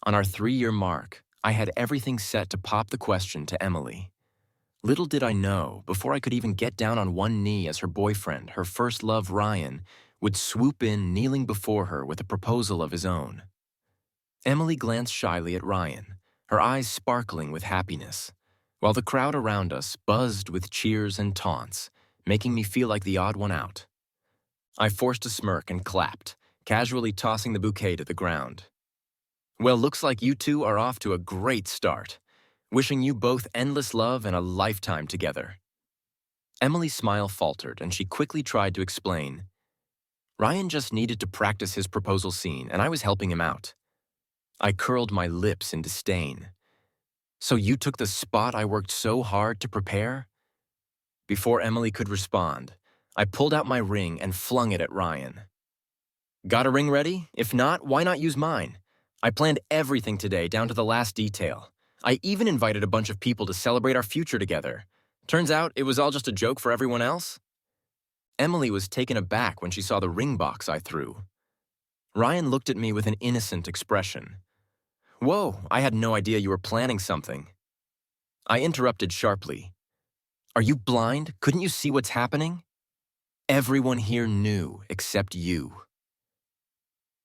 On our 3-year mark, I had everything set to pop the question to Emily. Little did I know, before I could even get down on one knee as her boyfriend, her first love Ryan, would swoop in kneeling before her with a proposal of his own. Emily glanced shyly at Ryan, her eyes sparkling with happiness, while the crowd around us buzzed with cheers and taunts, making me feel like the odd one out. I forced a smirk and clapped, casually tossing the bouquet to the ground. Well, looks like you two are off to a great start. Wishing you both endless love and a lifetime together. Emily's smile faltered, and she quickly tried to explain. Ryan just needed to practice his proposal scene, and I was helping him out. I curled my lips in disdain. So you took the spot I worked so hard to prepare? Before Emily could respond, I pulled out my ring and flung it at Ryan. Got a ring ready? If not, why not use mine? I planned everything today down to the last detail. I even invited a bunch of people to celebrate our future together. Turns out it was all just a joke for everyone else. Emily was taken aback when she saw the ring box I threw. Ryan looked at me with an innocent expression. Whoa, I had no idea you were planning something. I interrupted sharply. Are you blind? Couldn't you see what's happening? Everyone here knew except you.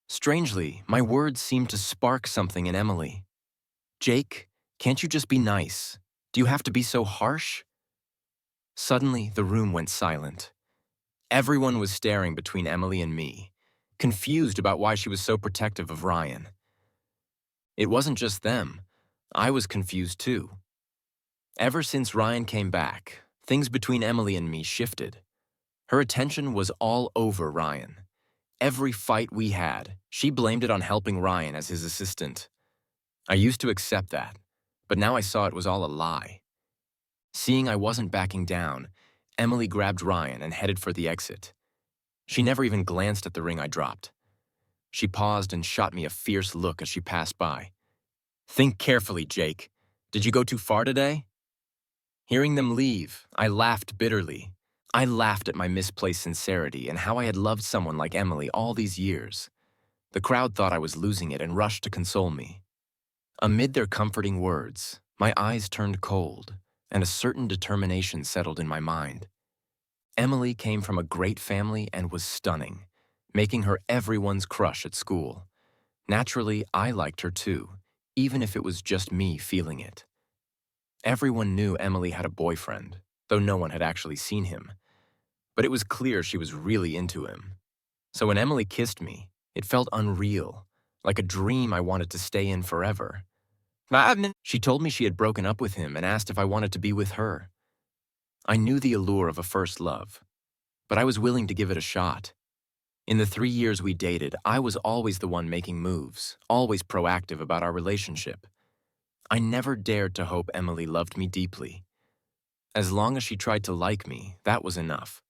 Strangely, my words seemed to spark something in Emily. Jake, can't you just be nice? Do you have to be so harsh? Suddenly, the room went silent. Everyone was staring between Emily and me, confused about why she was so protective of Ryan. It wasn't just them. I was confused too. Ever since Ryan came back, things between Emily and me shifted. Her attention was all over Ryan. Every fight we had, she blamed it on helping Ryan as his assistant. I used to accept that, but now I saw it was all a lie. Seeing I wasn't backing down, Emily grabbed Ryan and headed for the exit. She never even glanced at the ring I dropped. She paused and shot me a fierce look as she passed by. Think carefully, Jake. Did you go too far today? Hearing them leave, I laughed bitterly. I laughed at my misplaced sincerity and how I had loved someone like Emily all these years. The crowd thought I was losing it and rushed to console me. Amid their comforting words, my eyes turned cold, and a certain determination settled in my mind. Emily came from a great family and was stunning, making her everyone's crush at school. Naturally, I liked her too, even if it was just me feeling it. Everyone knew Emily had a boyfriend, though no one had actually seen him. But it was clear she was really into him. So when Emily kissed me, it felt unreal, like a dream I wanted to stay in forever. She told me she had broken up with him and asked if I wanted to be with her. I knew the allure of a first love, but I was willing to give it a shot. In the 3 years we dated, I was always the one making moves, always proactive about our relationship. I never dared to hope Emily loved me deeply. As long as she tried to like me, that was enough.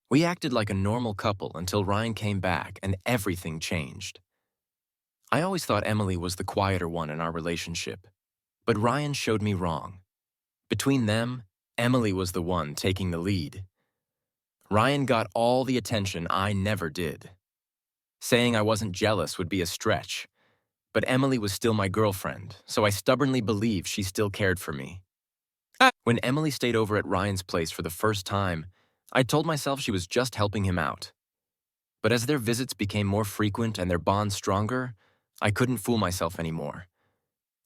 We acted like a normal couple until Ryan came back and everything changed. I always thought Emily was the quieter one in our relationship, but Ryan showed me wrong. Between them, Emily was the one taking the lead. Ryan got all the attention I never did. Saying I wasn't jealous would be a stretch, but Emily was still my girlfriend, so I stubbornly believed she still cared for me. When Emily stayed over at Ryan's place for the first time, I told myself she was just helping him out. But as their visits became more frequent and their bond stronger, I couldn't fool myself anymore.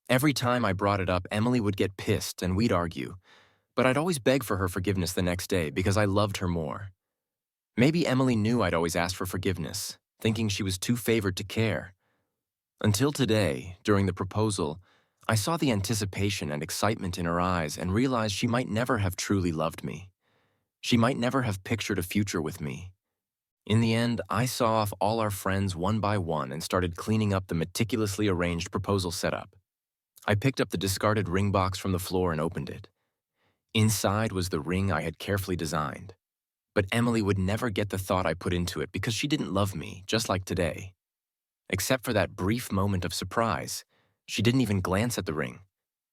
Every time I brought it up, Emily would get pissed and we'd argue, but I'd always beg for her forgiveness the next day because I loved her more. Maybe Emily knew I'd always ask for forgiveness, thinking she was too favored to care. Until today, during the proposal, I saw the anticipation and excitement in her eyes and realized she might never have truly loved me. She might never have pictured a future with me. In the end, I saw off all our friends one by one and started cleaning up the meticulously arranged proposal setup. I picked up the discarded ring box from the floor and opened it. Inside was the ring I had carefully designed. But Emily would never get the thought I put into it because she didn't love me, just like today. Except for that brief moment of surprise, she didn't even glance at the ring.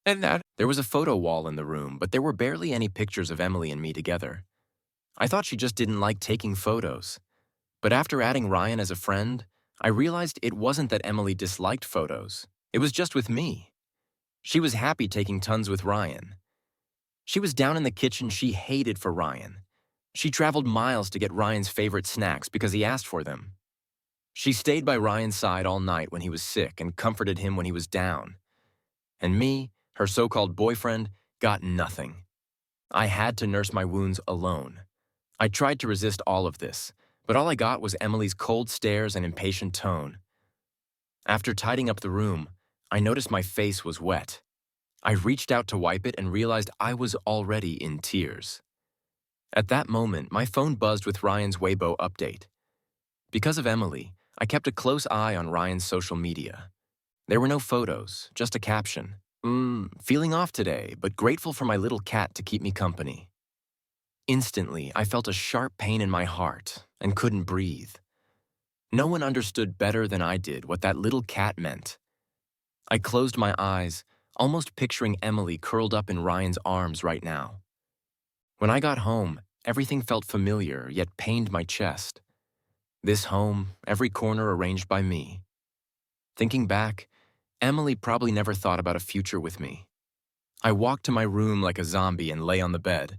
There was a photo wall in the room, but there were barely any pictures of Emily and me together. I thought she just didn't like taking photos. But after adding Ryan as a friend, I realized it wasn't that Emily disliked photos. It was just with me. She was happy taking tons with Ryan. She was down in the kitchen she hated for Ryan. She traveled miles to get Ryan's favorite snacks because he asked for them. She stayed by Ryan's side all night when he was sick and comforted him when he was down. And me, her so-called boyfriend, got nothing. I had to nurse my wounds alone. I tried to resist all of this, but all I got was Emily's cold stares and impatient tone. After tidying up the room, I noticed my face was wet. I reached out to wipe it and realized I was already in tears. At that moment, my phone buzzed with Ryan's Weibo update. Because of Emily, I kept a close eye on Ryan's social media. There were no photos, just a caption. Feeling off today, but grateful for my little cat to keep me company. Instantly, I felt a sharp pain in my heart and couldn't breathe. No one understood better than I did what that little cat meant. I closed my eyes, almost picturing Emily curled up in Ryan's arms right now. When I got home, everything felt familiar, yet pained my chest. This home, every corner arranged by me. Thinking back, Emily probably never thought about a future with me. I walked to my room like a zombie and lay on the bed,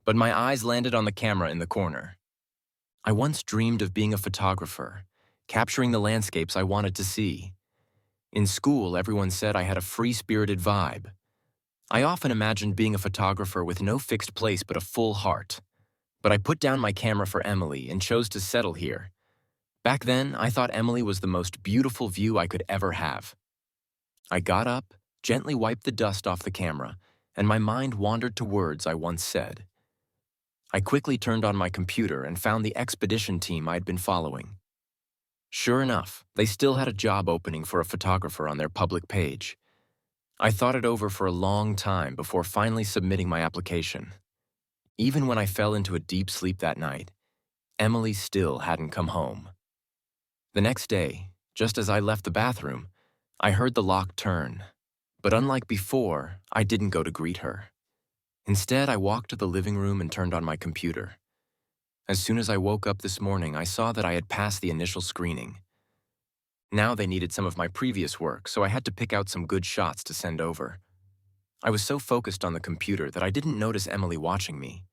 but my eyes landed on the camera in the corner. I once dreamed of being a photographer, capturing the landscapes I wanted to see. In school, everyone said I had a free-spirited vibe. I often imagined being a photographer with no fixed place but a full heart. But I put down my camera for Emily and chose to settle here. Back then, I thought Emily was the most beautiful view I could ever have. I got up, gently wiped the dust off the camera, and my mind wandered to words I once said. I quickly turned on my computer and found the expedition team I'd been following. Sure enough, they still had a job opening for a photographer on their public page. I thought it over for a long time before finally submitting my application. Even when I fell into a deep sleep that night, Emily still hadn't come home. The next day, just as I left the bathroom, I heard the lock turn. But unlike before, I didn't go to greet her. Instead, I walked to the living room and turned on my computer. As soon as I woke up this morning, I saw that I had passed the initial screening. Now they needed some of my previous work, so I had to pick out some good shots to send over. I was so focused on the computer that I didn't notice Emily watching me.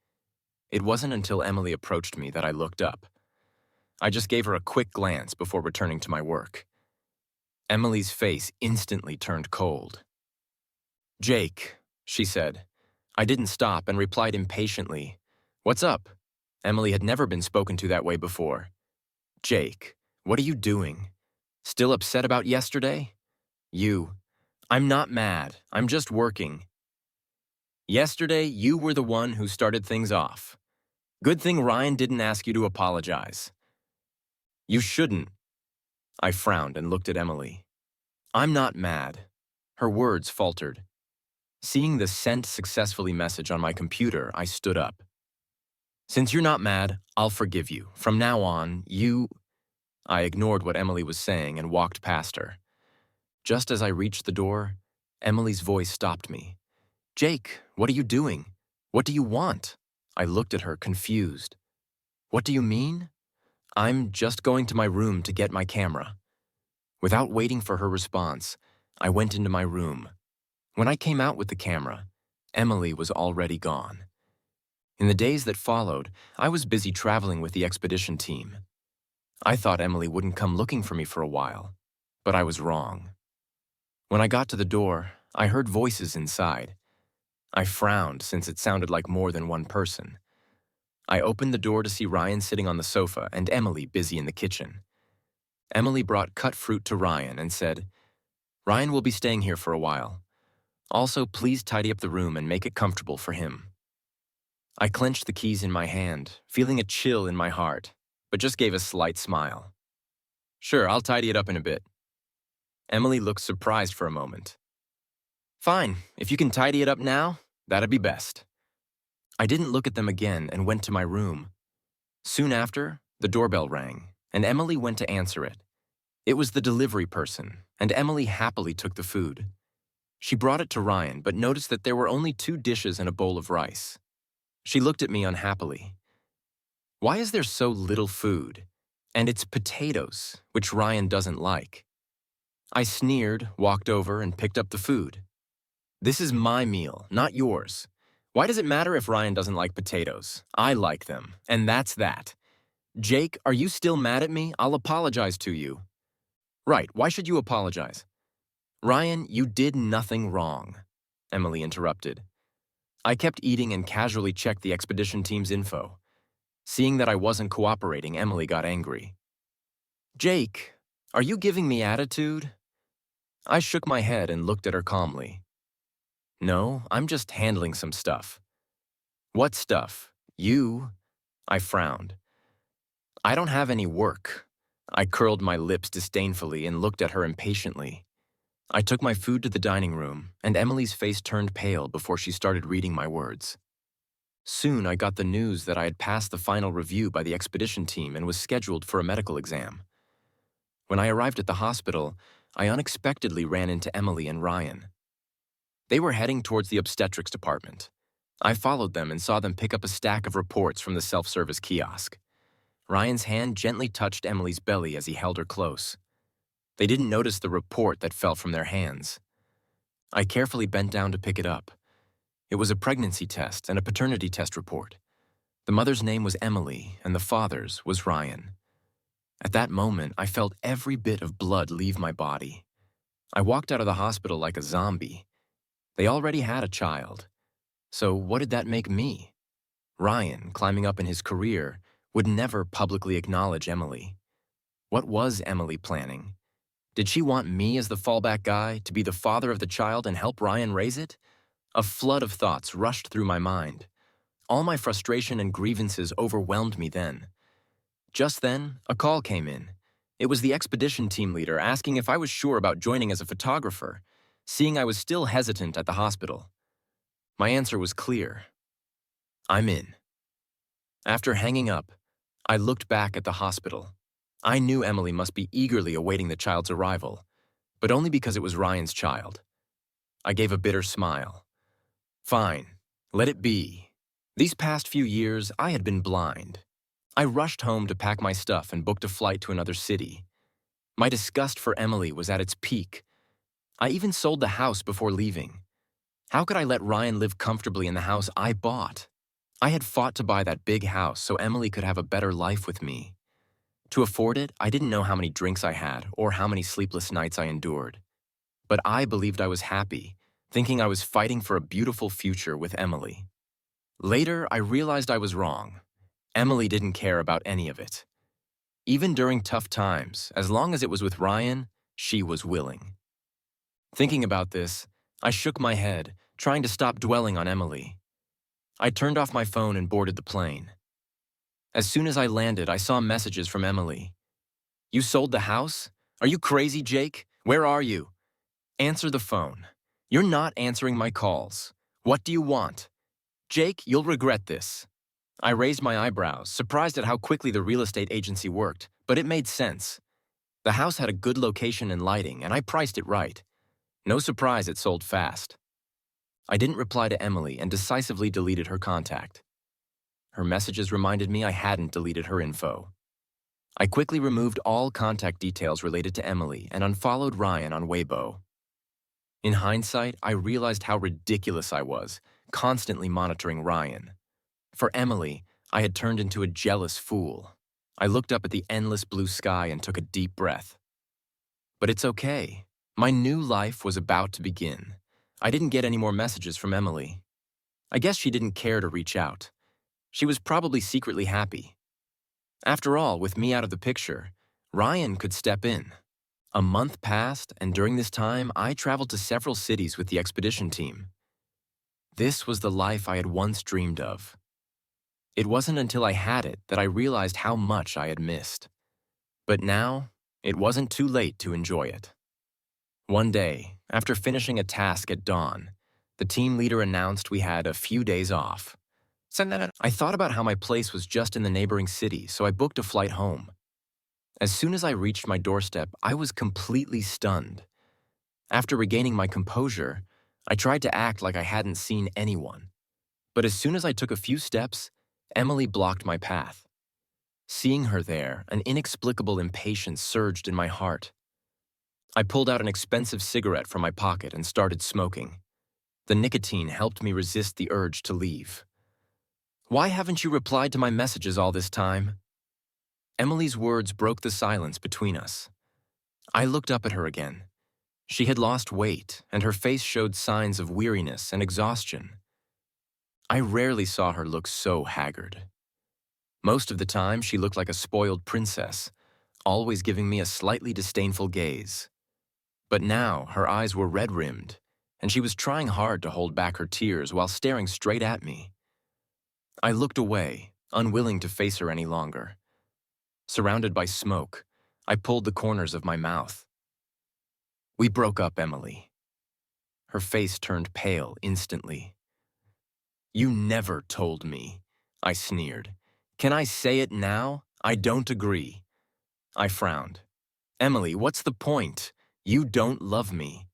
It wasn't until Emily approached me that I looked up. I just gave her a quick glance before returning to my work. Emily's face instantly turned cold. "Jake," she said. I didn't stop and replied impatiently. "What's up?" Emily had never been spoken to that way before. "Jake, what are you doing? Still upset about yesterday?" I'm not mad. I'm just working." "Yesterday, you were the one who started things off. Good thing Ryan didn't ask you to apologize." "You shouldn't." I frowned and looked at Emily. "I'm not mad." Her words faltered. Seeing the sent successfully message on my computer, I stood up. "Since you're not mad, I'll forgive you. From now on, I ignored what Emily was saying and walked past her. Just as I reached the door, Emily's voice stopped me. "Jake, what are you doing? What do you want?" I looked at her, confused. "What do you mean?" "I'm just going to my room to get my camera." Without waiting for her response, I went into my room. When I came out with the camera, Emily was already gone. In the days that followed, I was busy traveling with the expedition team. I thought Emily wouldn't come looking for me for a while, but I was wrong. When I got to the door, I heard voices inside. I frowned since it sounded like more than one person. I opened the door to see Ryan sitting on the sofa and Emily busy in the kitchen. Emily brought cut fruit to Ryan and said, "Ryan will be staying here for a while. Also, please tidy up the room and make it comfortable for him." I clenched the keys in my hand, feeling a chill in my heart, but just gave a slight smile. "Sure, I'll tidy it up in a bit." Emily looked surprised for a moment. "Fine, if you can tidy it up now, that'd be best." I didn't look at them again and went to my room. Soon after, the doorbell rang, and Emily went to answer it. It was the delivery person, and Emily happily took the food. She brought it to Ryan, but noticed that there were only 2 dishes and a bowl of rice. She looked at me unhappily. "Why is there so little food? And it's potatoes, which Ryan doesn't like." I sneered, walked over, and picked up the food. This is my meal, not yours. Why does it matter if Ryan doesn't like potatoes? I like them, and that's that. Jake, are you still mad at me? I'll apologize to you. Right, why should you apologize? Ryan, you did nothing wrong, Emily interrupted. I kept eating and casually checked the expedition team's info. Seeing that I wasn't cooperating, Emily got angry. Jake, are you giving me attitude? I shook my head and looked at her calmly. No, I'm just handling some stuff. What stuff? You? I frowned. I don't have any work. I curled my lips disdainfully and looked at her impatiently. I took my food to the dining room, and Emily's face turned pale before she started reading my words. Soon I got the news that I had passed the final review by the expedition team and was scheduled for a medical exam. When I arrived at the hospital, I unexpectedly ran into Emily and Ryan. They were heading towards the obstetrics department. I followed them and saw them pick up a stack of reports from the self-service kiosk. Ryan's hand gently touched Emily's belly as he held her close. They didn't notice the report that fell from their hands. I carefully bent down to pick it up. It was a pregnancy test and a paternity test report. The mother's name was Emily, and the father's was Ryan. At that moment, I felt every bit of blood leave my body. I walked out of the hospital like a zombie. They already had a child. So what did that make me? Ryan, climbing up in his career, would never publicly acknowledge Emily. What was Emily planning? Did she want me as the fallback guy to be the father of the child and help Ryan raise it? A flood of thoughts rushed through my mind. All my frustration and grievances overwhelmed me then. Just then, a call came in. It was the expedition team leader asking if I was sure about joining as a photographer, seeing I was still hesitant at the hospital. My answer was clear. I'm in. After hanging up, I looked back at the hospital. I knew Emily must be eagerly awaiting the child's arrival, but only because it was Ryan's child. I gave a bitter smile. Fine, let it be. These past few years, I had been blind. I rushed home to pack my stuff and booked a flight to another city. My disgust for Emily was at its peak. I even sold the house before leaving. How could I let Ryan live comfortably in the house I bought? I had fought to buy that big house so Emily could have a better life with me. To afford it, I didn't know how many drinks I had or how many sleepless nights I endured. But I believed I was happy, thinking I was fighting for a beautiful future with Emily. Later, I realized I was wrong. Emily didn't care about any of it. Even during tough times, as long as it was with Ryan, she was willing. Thinking about this, I shook my head, trying to stop dwelling on Emily. I turned off my phone and boarded the plane. As soon as I landed, I saw messages from Emily. You sold the house? Are you crazy, Jake? Where are you? Answer the phone. You're not answering my calls. What do you want? Jake, you'll regret this. I raised my eyebrows, surprised at how quickly the real estate agency worked, but it made sense. The house had a good location and lighting, and I priced it right. No surprise it sold fast. I didn't reply to Emily and decisively deleted her contact. Her messages reminded me I hadn't deleted her info. I quickly removed all contact details related to Emily and unfollowed Ryan on Weibo. In hindsight, I realized how ridiculous I was, constantly monitoring Ryan. For Emily, I had turned into a jealous fool. I looked up at the endless blue sky and took a deep breath. But it's okay. My new life was about to begin. I didn't get any more messages from Emily. I guess she didn't care to reach out. She was probably secretly happy. After all, with me out of the picture, Ryan could step in. A month passed, and during this time, I traveled to several cities with the expedition team. This was the life I had once dreamed of. It wasn't until I had it that I realized how much I had missed. But now, it wasn't too late to enjoy it. One day, after finishing a task at dawn, the team leader announced we had a few days off. I thought about how my place was just in the neighboring city, so I booked a flight home. As soon as I reached my doorstep, I was completely stunned. After regaining my composure, I tried to act like I hadn't seen anyone. But as soon as I took a few steps, Emily blocked my path. Seeing her there, an inexplicable impatience surged in my heart. I pulled out an expensive cigarette from my pocket and started smoking. The nicotine helped me resist the urge to leave. Why haven't you replied to my messages all this time? Emily's words broke the silence between us. I looked up at her again. She had lost weight, and her face showed signs of weariness and exhaustion. I rarely saw her look so haggard. Most of the time, she looked like a spoiled princess, always giving me a slightly disdainful gaze. But now, her eyes were red-rimmed, and she was trying hard to hold back her tears while staring straight at me. I looked away, unwilling to face her any longer. Surrounded by smoke, I pulled the corners of my mouth. We broke up, Emily. Her face turned pale instantly. You never told me, I sneered. Can I say it now? I don't agree. I frowned. Emily, what's the point? You don't love me.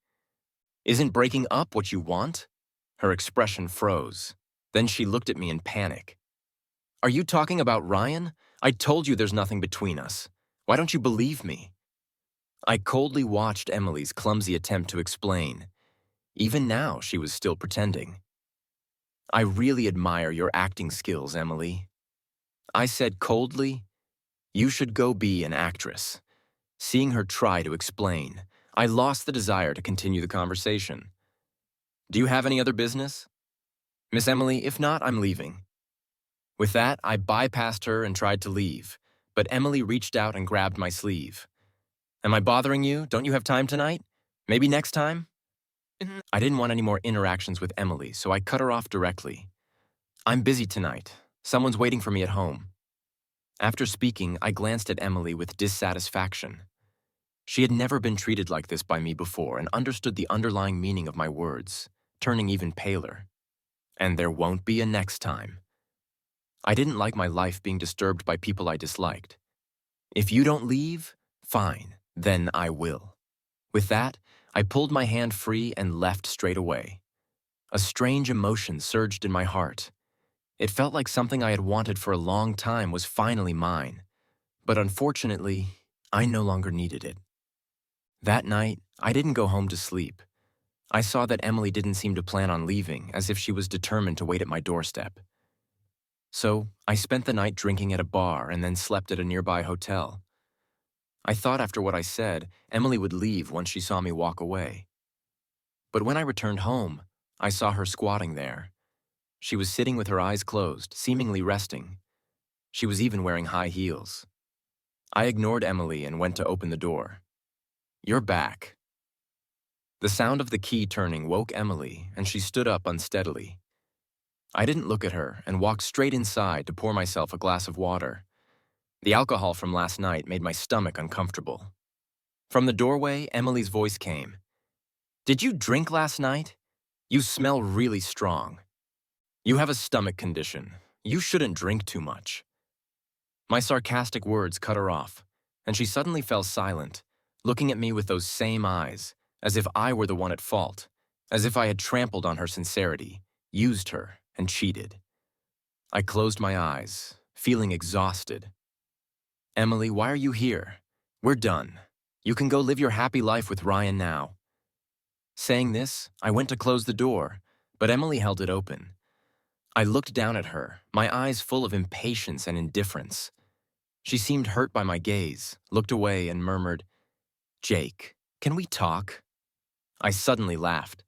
Isn't breaking up what you want? Her expression froze. Then she looked at me in panic. Are you talking about Ryan? I told you there's nothing between us. Why don't you believe me? I coldly watched Emily's clumsy attempt to explain. Even now, she was still pretending. I really admire your acting skills, Emily. I said coldly, you should go be an actress. Seeing her try to explain, I lost the desire to continue the conversation. Do you have any other business? Miss Emily, if not, I'm leaving. With that, I bypassed her and tried to leave, but Emily reached out and grabbed my sleeve. Am I bothering you? Don't you have time tonight? Maybe next time? I didn't want any more interactions with Emily, so I cut her off directly. I'm busy tonight. Someone's waiting for me at home. After speaking, I glanced at Emily with dissatisfaction. She had never been treated like this by me before and understood the underlying meaning of my words, turning even paler. And there won't be a next time. I didn't like my life being disturbed by people I disliked. If you don't leave, fine, then I will. With that, I pulled my hand free and left straight away. A strange emotion surged in my heart. It felt like something I had wanted for a long time was finally mine. But unfortunately, I no longer needed it. That night, I didn't go home to sleep. I saw that Emily didn't seem to plan on leaving, as if she was determined to wait at my doorstep. So, I spent the night drinking at a bar and then slept at a nearby hotel. I thought after what I said, Emily would leave once she saw me walk away. But when I returned home, I saw her squatting there. She was sitting with her eyes closed, seemingly resting. She was even wearing high heels. I ignored Emily and went to open the door. You're back. The sound of the key turning woke Emily, and she stood up unsteadily. I didn't look at her and walked straight inside to pour myself a glass of water. The alcohol from last night made my stomach uncomfortable. From the doorway, Emily's voice came. Did you drink last night? You smell really strong. You have a stomach condition. You shouldn't drink too much. My sarcastic words cut her off, and she suddenly fell silent, looking at me with those same eyes, as if I were the one at fault, as if I had trampled on her sincerity, used her, and cheated. I closed my eyes, feeling exhausted. Emily, why are you here? We're done. You can go live your happy life with Ryan now. Saying this, I went to close the door, but Emily held it open. I looked down at her, my eyes full of impatience and indifference. She seemed hurt by my gaze, looked away, and murmured, Jake, can we talk? I suddenly laughed.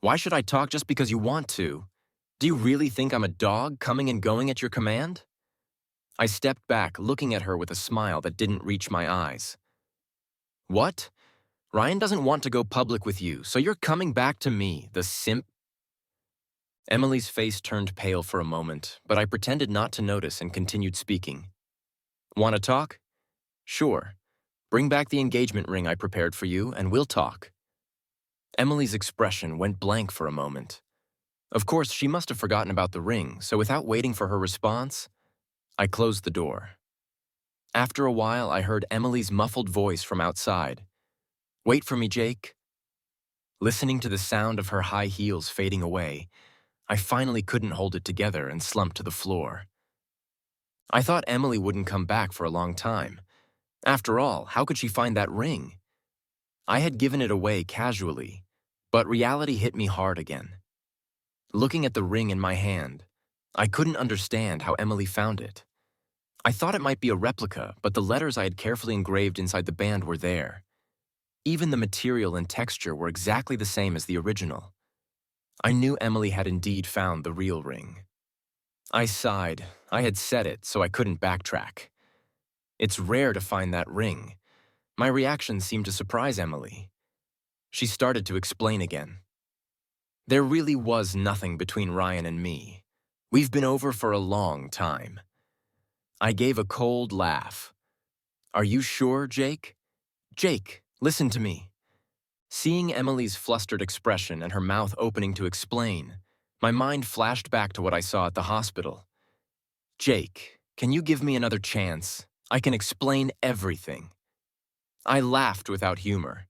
Why should I talk just because you want to? Do you really think I'm a dog coming and going at your command? I stepped back, looking at her with a smile that didn't reach my eyes. What? Ryan doesn't want to go public with you, so you're coming back to me, the simp? Emily's face turned pale for a moment, but I pretended not to notice and continued speaking. Want to talk? Sure. Bring back the engagement ring I prepared for you, and we'll talk. Emily's expression went blank for a moment. Of course, she must have forgotten about the ring, so without waiting for her response, I closed the door. After a while, I heard Emily's muffled voice from outside. Wait for me, Jake. Listening to the sound of her high heels fading away, I finally couldn't hold it together and slumped to the floor. I thought Emily wouldn't come back for a long time. After all, how could she find that ring? I had given it away casually, but reality hit me hard again. Looking at the ring in my hand, I couldn't understand how Emily found it. I thought it might be a replica, but the letters I had carefully engraved inside the band were there. Even the material and texture were exactly the same as the original. I knew Emily had indeed found the real ring. I sighed. I had said it, so I couldn't backtrack. It's rare to find that ring. My reaction seemed to surprise Emily. She started to explain again. There really was nothing between Ryan and me. We've been over for a long time. I gave a cold laugh. Are you sure, Jake? Jake, listen to me. Seeing Emily's flustered expression and her mouth opening to explain, my mind flashed back to what I saw at the hospital. Jake, can you give me another chance? I can explain everything. I laughed without humor.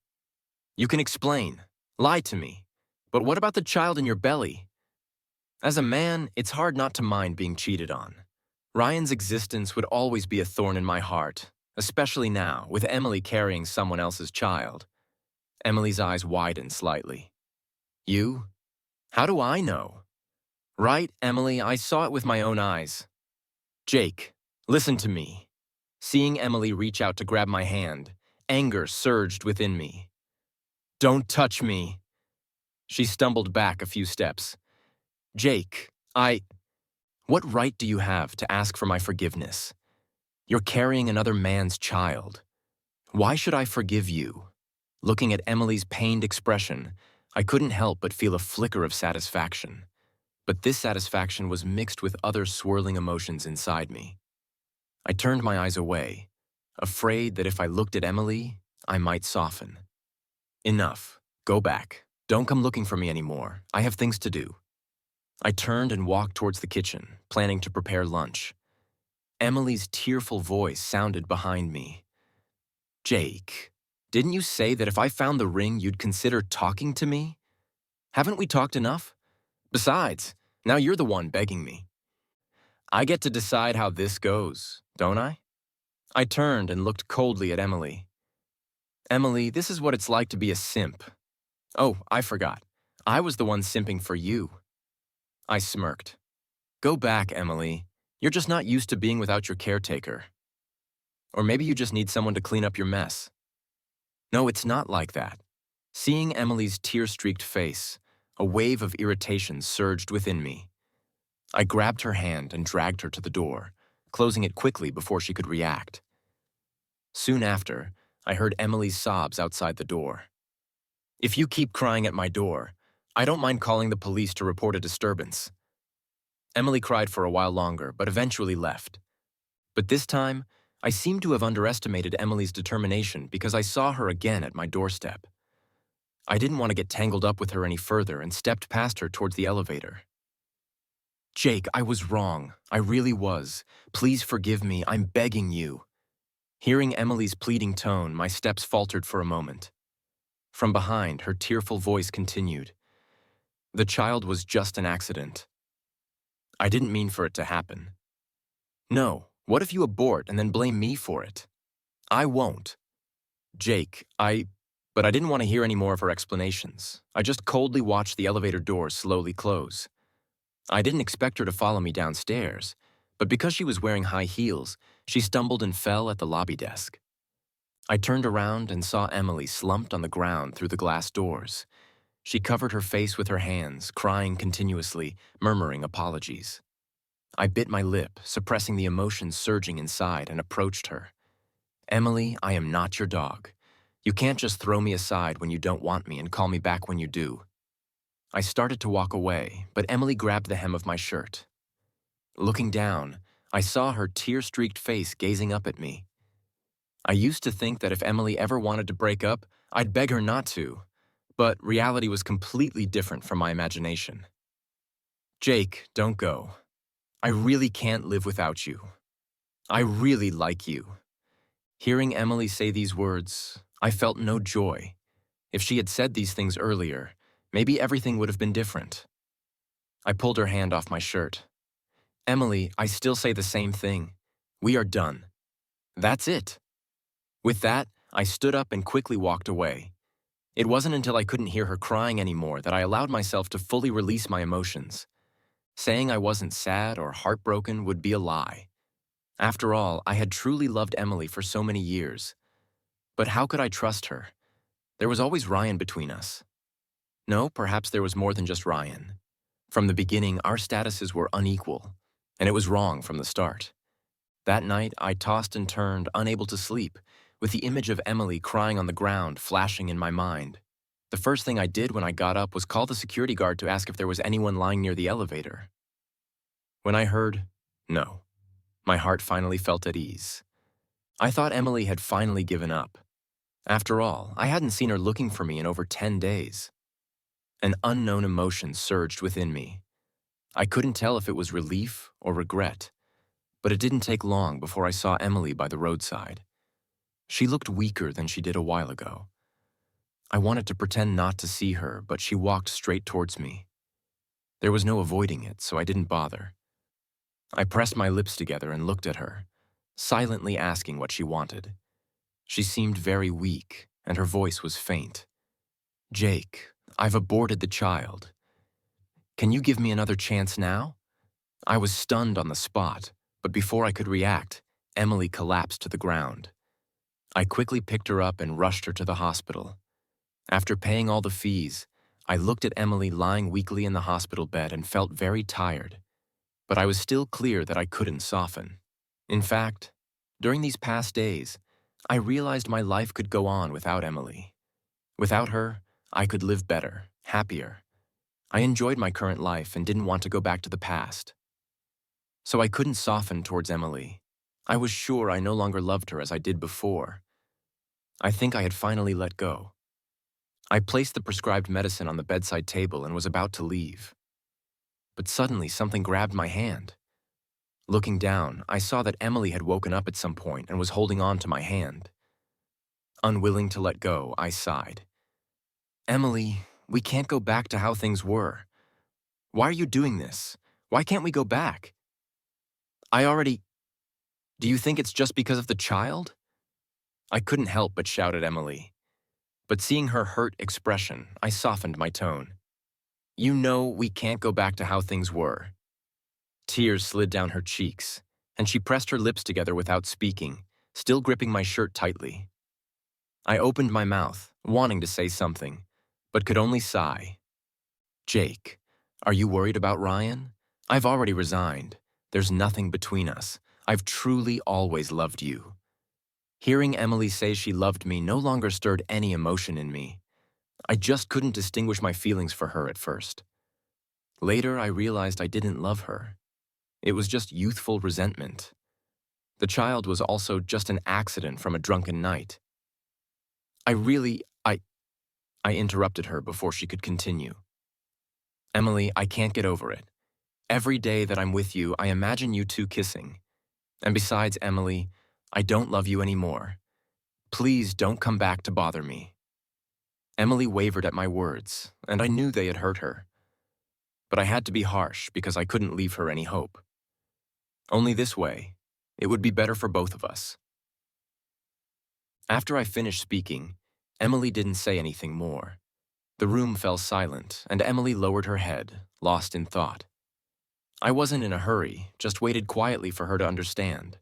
You can explain. Lie to me. But what about the child in your belly? As a man, it's hard not to mind being cheated on. Ryan's existence would always be a thorn in my heart, especially now, with Emily carrying someone else's child. Emily's eyes widened slightly. You? How do I know? Right, Emily, I saw it with my own eyes. Jake, listen to me. Seeing Emily reach out to grab my hand, anger surged within me. Don't touch me. She stumbled back a few steps. Jake, what right do you have to ask for my forgiveness? You're carrying another man's child. Why should I forgive you? Looking at Emily's pained expression, I couldn't help but feel a flicker of satisfaction. But this satisfaction was mixed with other swirling emotions inside me. I turned my eyes away, afraid that if I looked at Emily, I might soften. Enough. Go back. Don't come looking for me anymore. I have things to do. I turned and walked towards the kitchen, planning to prepare lunch. Emily's tearful voice sounded behind me. Jake, didn't you say that if I found the ring, you'd consider talking to me? Haven't we talked enough? Besides, now you're the one begging me. I get to decide how this goes, don't I? I turned and looked coldly at Emily. Emily, this is what it's like to be a simp. Oh, I forgot. I was the one simping for you. I smirked. Go back, Emily. You're just not used to being without your caretaker. Or maybe you just need someone to clean up your mess. No, it's not like that. Seeing Emily's tear-streaked face, a wave of irritation surged within me. I grabbed her hand and dragged her to the door, closing it quickly before she could react. Soon after, I heard Emily's sobs outside the door. If you keep crying at my door, I don't mind calling the police to report a disturbance. Emily cried for a while longer, but eventually left. But this time, I seemed to have underestimated Emily's determination because I saw her again at my doorstep. I didn't want to get tangled up with her any further and stepped past her towards the elevator. Jake, I was wrong. I really was. Please forgive me. I'm begging you. Hearing Emily's pleading tone, my steps faltered for a moment. From behind, her tearful voice continued. The child was just an accident. I didn't mean for it to happen. No, what if you abort and then blame me for it? I won't. Jake, But I didn't want to hear any more of her explanations. I just coldly watched the elevator doors slowly close. I didn't expect her to follow me downstairs, but because she was wearing high heels, she stumbled and fell at the lobby desk. I turned around and saw Emily slumped on the ground through the glass doors. She covered her face with her hands, crying continuously, murmuring apologies. I bit my lip, suppressing the emotions surging inside, and approached her. Emily, I am not your dog. You can't just throw me aside when you don't want me and call me back when you do. I started to walk away, but Emily grabbed the hem of my shirt. Looking down, I saw her tear-streaked face gazing up at me. I used to think that if Emily ever wanted to break up, I'd beg her not to, but reality was completely different from my imagination. Jake, don't go. I really can't live without you. I really like you. Hearing Emily say these words, I felt no joy. If she had said these things earlier, maybe everything would have been different. I pulled her hand off my shirt. Emily, I still say the same thing. We are done. That's it. With that, I stood up and quickly walked away. It wasn't until I couldn't hear her crying anymore that I allowed myself to fully release my emotions. Saying I wasn't sad or heartbroken would be a lie. After all, I had truly loved Emily for so many years. But how could I trust her? There was always Ryan between us. No, perhaps there was more than just Ryan. From the beginning, our statuses were unequal, and it was wrong from the start. That night, I tossed and turned, unable to sleep, with the image of Emily crying on the ground flashing in my mind. The first thing I did when I got up was call the security guard to ask if there was anyone lying near the elevator. When I heard, no, my heart finally felt at ease. I thought Emily had finally given up. After all, I hadn't seen her looking for me in over 10 days. An unknown emotion surged within me. I couldn't tell if it was relief or regret, but it didn't take long before I saw Emily by the roadside. She looked weaker than she did a while ago. I wanted to pretend not to see her, but she walked straight towards me. There was no avoiding it, so I didn't bother. I pressed my lips together and looked at her, silently asking what she wanted. She seemed very weak, and her voice was faint. "Jake, I've aborted the child. Can you give me another chance now?" I was stunned on the spot, but before I could react, Emily collapsed to the ground. I quickly picked her up and rushed her to the hospital. After paying all the fees, I looked at Emily lying weakly in the hospital bed and felt very tired, but I was still clear that I couldn't soften. In fact, during these past days, I realized my life could go on without Emily. Without her, I could live better, happier. I enjoyed my current life and didn't want to go back to the past. So I couldn't soften towards Emily. I was sure I no longer loved her as I did before. I think I had finally let go. I placed the prescribed medicine on the bedside table and was about to leave. But suddenly something grabbed my hand. Looking down, I saw that Emily had woken up at some point and was holding on to my hand. Unwilling to let go, I sighed. "Emily, we can't go back to how things were. Why are you doing this? Why can't we go back? I already... Do you think it's just because of the child?" I couldn't help but shout at Emily. But seeing her hurt expression, I softened my tone. "You know we can't go back to how things were." Tears slid down her cheeks, and she pressed her lips together without speaking, still gripping my shirt tightly. I opened my mouth, wanting to say something, but could only sigh. "Jake, are you worried about Ryan? I've already resigned. There's nothing between us. I've truly always loved you." Hearing Emily say she loved me no longer stirred any emotion in me. I just couldn't distinguish my feelings for her at first. Later, I realized I didn't love her. It was just youthful resentment. The child was also just an accident from a drunken night. I interrupted her before she could continue. "Emily, I can't get over it. Every day that I'm with you, I imagine you two kissing. And besides, Emily, I don't love you anymore. Please don't come back to bother me." Emily wavered at my words, and I knew they had hurt her. But I had to be harsh because I couldn't leave her any hope. Only this way, it would be better for both of us. After I finished speaking, Emily didn't say anything more. The room fell silent, and Emily lowered her head, lost in thought. I wasn't in a hurry, just waited quietly for her to understand.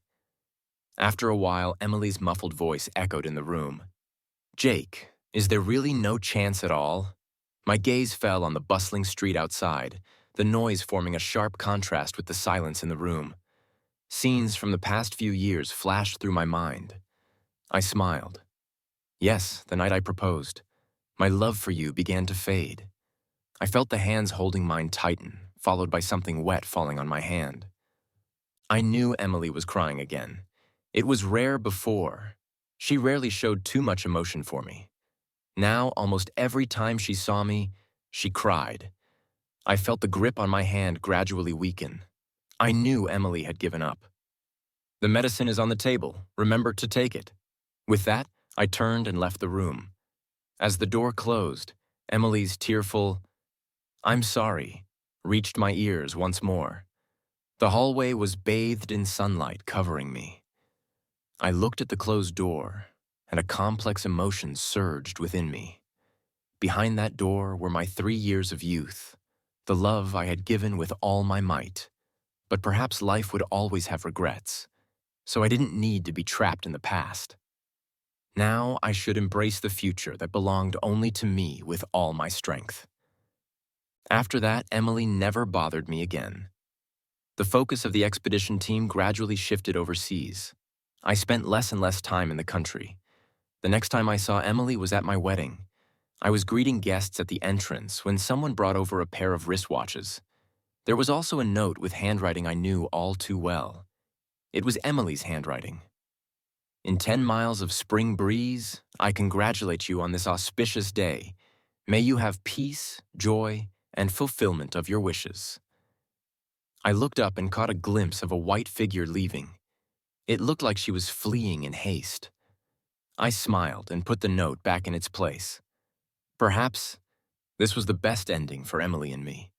After a while, Emily's muffled voice echoed in the room. "Jake, is there really no chance at all?" My gaze fell on the bustling street outside, the noise forming a sharp contrast with the silence in the room. Scenes from the past few years flashed through my mind. I smiled. Yes, the night I proposed. My love for you began to fade. I felt the hands holding mine tighten, followed by something wet falling on my hand. I knew Emily was crying again. It was rare before. She rarely showed too much emotion for me. Now, almost every time she saw me, she cried. I felt the grip on my hand gradually weaken. I knew Emily had given up. "The medicine is on the table. Remember to take it." With that, I turned and left the room. As the door closed, Emily's tearful, "I'm sorry," reached my ears once more. The hallway was bathed in sunlight, covering me. I looked at the closed door, and a complex emotion surged within me. Behind that door were my 3 years of youth, the love I had given with all my might. But perhaps life would always have regrets, so I didn't need to be trapped in the past. Now I should embrace the future that belonged only to me with all my strength. After that, Emily never bothered me again. The focus of the expedition team gradually shifted overseas. I spent less and less time in the country. The next time I saw Emily was at my wedding. I was greeting guests at the entrance when someone brought over a pair of wristwatches. There was also a note with handwriting I knew all too well. It was Emily's handwriting. In 10 miles of spring breeze, I congratulate you on this auspicious day. May you have peace, joy, and fulfillment of your wishes. I looked up and caught a glimpse of a white figure leaving. It looked like she was fleeing in haste. I smiled and put the note back in its place. Perhaps this was the best ending for Emily and me.